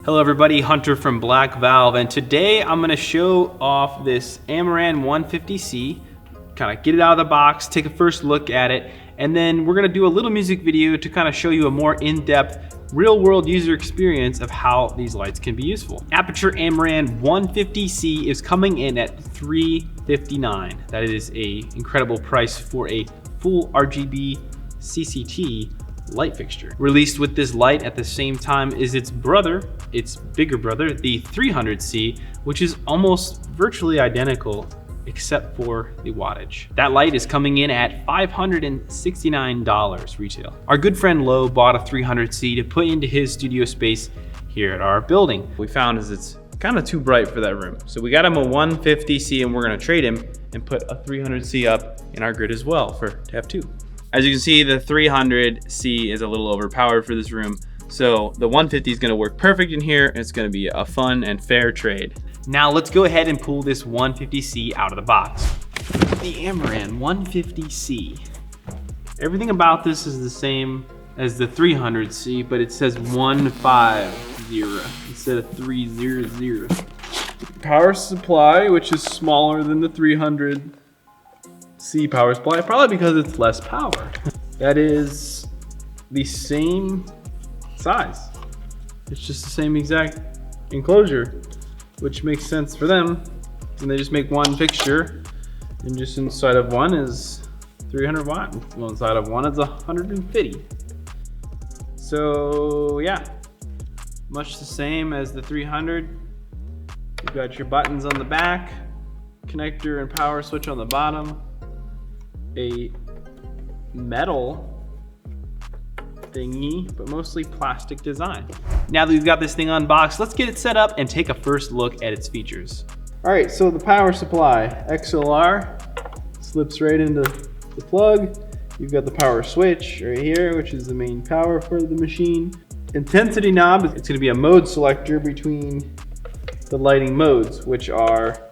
Hello everybody, Hunter from Black Valve, and today I'm going to show off this Amaran 150c, kind of get it out of the box, take a first look at it, and then we're going to do a little music video to kind of show you a more in-depth real-world user experience of how these lights can be useful. Aputure Amaran 150c is coming in at $359. That is an incredible price for a full RGB CCT light fixture. Released with this light at the same time is its brother, its bigger brother, the 300c, which is almost virtually identical except for the wattage. That light is coming in at $569 retail. Our good friend Lo bought a 300c to put into his studio space here at our building. What we found is it's kind of too bright for that room. So we got him a 150c and we're gonna trade him and put a 300c up in our grid as well to have two. As you can see, the 300c is a little overpowered for this room. So the 150 is gonna work perfect in here and it's gonna be a fun and fair trade. Now let's go ahead and pull this 150c out of the box. The Amaran 150c. Everything about this is the same as the 300c, but it says 150 instead of 300. Power supply, which is smaller than the 300c power supply, probably because it's less power. That is the same size. It's just the same exact enclosure, which makes sense for them. And they just make one fixture, and just inside of one is 300 watt, well, inside of one is 150. So yeah, much the same as the 300. You've got your buttons on the back, connector and power switch on the bottom, a metal thingy, but mostly plastic design. Now that we've got this thing unboxed, let's get it set up and take a first look at its features. All right, so the power supply, XLR, slips right into the plug. You've got the power switch right here, which is the main power for the machine. Intensity knob, it's gonna be a mode selector between the lighting modes, which are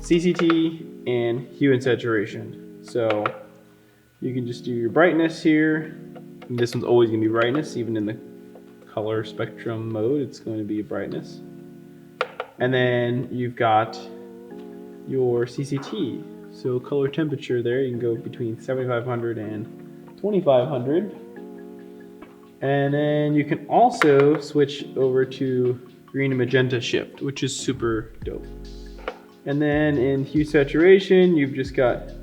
CCT and hue and saturation. So you can just do your brightness here. And this one's always gonna be brightness, even in the color spectrum mode, it's going to be a brightness. And then you've got your CCT. So color temperature there, you can go between 7,500 and 2,500. And then you can also switch over to green and magenta shift, which is super dope. And then in hue saturation, you've just got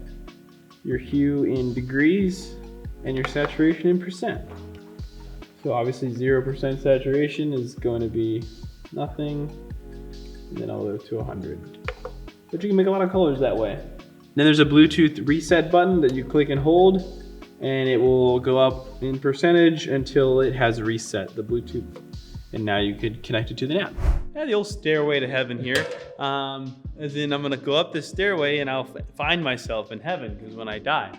your hue in degrees and your saturation in percent. So obviously 0% saturation is going to be nothing, and then I'll go to 100. But you can make a lot of colors that way. Then there's a Bluetooth reset button that you click and hold, and it will go up in percentage until it has reset the Bluetooth. And now you could connect it to the NAP. Yeah, the old stairway to heaven here. As in I'm gonna go up this stairway and I'll find myself in heaven, because when I die.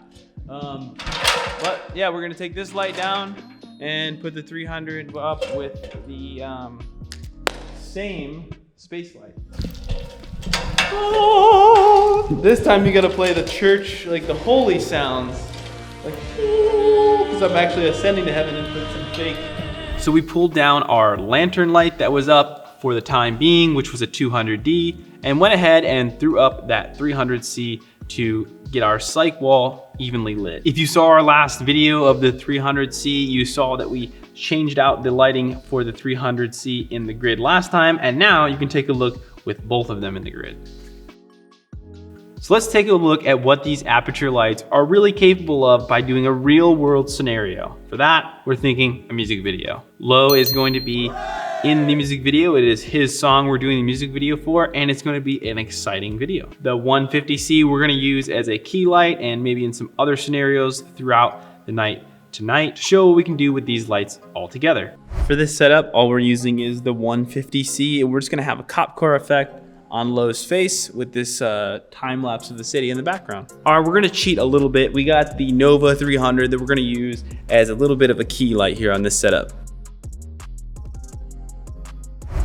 But yeah, we're gonna take this light down and put the 300 up with the same space light. Oh! This time you gotta play the church, like the holy sounds. Like, because I'm actually ascending to heaven and put some fake. So we pulled down our lantern light that was up for the time being, which was a 200D, and went ahead and threw up that 300C to get our cyc wall evenly lit. If you saw our last video of the 300C, you saw that we changed out the lighting for the 300C in the grid last time, and now you can take a look with both of them in the grid. So let's take a look at what these Aputure lights are really capable of by doing a real world scenario. For that, we're thinking a music video. Lo is going to be in the music video. It is his song we're doing the music video for, and it's going to be an exciting video. The 150C we're going to use as a key light, and maybe in some other scenarios throughout the night tonight to show what we can do with these lights all together. For this setup, all we're using is the 150C, and we're just going to have a cop car effect on Lo's face with this time lapse of the city in the background. All right, we're gonna cheat a little bit. We got the Nova 300 that we're gonna use as a little bit of a key light here on this setup.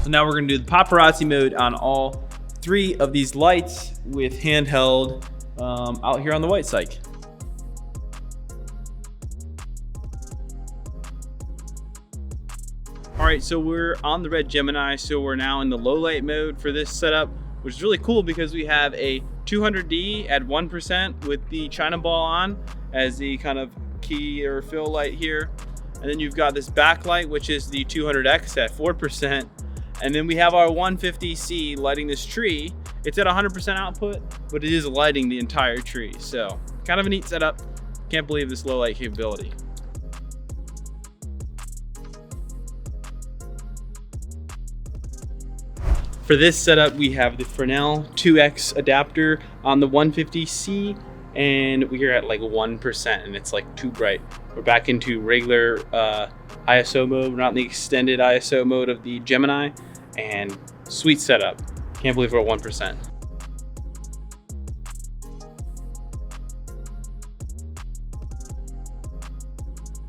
So now we're gonna do the paparazzi mode on all three of these lights with handheld out here on the white cyc. right, so we're on the red Gemini, so we're now in the low light mode for this setup, which is really cool because we have a 200D at 1% with the China ball on as the kind of key or fill light here. And then you've got this backlight, which is the 200X at 4%. And then we have our 150C lighting this tree. It's at 100% output, but it is lighting the entire tree. So kind of a neat setup. Can't believe this low light capability. For this setup, we have the Fresnel 2X adapter on the 150C, and we're at like 1%, and it's like too bright. We're back into regular ISO mode. We're not in the extended ISO mode of the Gemini, and sweet setup. Can't believe we're at 1%.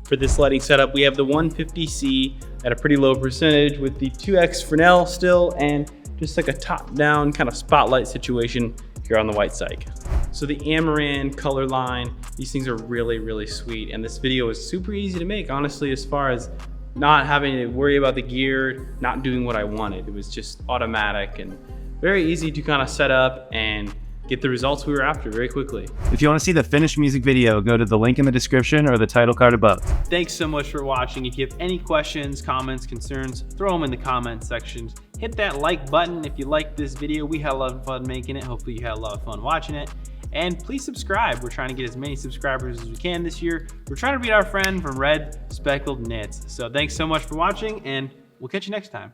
For this lighting setup, we have the 150C at a pretty low percentage with the 2X Fresnel still, and just like a top-down kind of spotlight situation here on the white side. So the Amaran color line, these things are really, really sweet. And this video is super easy to make, honestly, as far as not having to worry about the gear, not doing what I wanted. It was just automatic and very easy to kind of set up and get the results we were after very quickly. If you want to see the finished music video, go to the link in the description or the title card above. Thanks so much for watching. If you have any questions, comments, concerns, throw them in the comment section. Hit that like button if you like this video. We had a lot of fun making it. Hopefully you had a lot of fun watching it. And please subscribe. We're trying to get as many subscribers as we can this year. We're trying to beat our friend from Red Speckled Knits. So thanks so much for watching, and we'll catch you next time.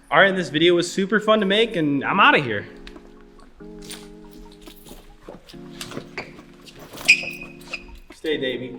All right, this video was super fun to make, and I'm out of here. Stay, Davey.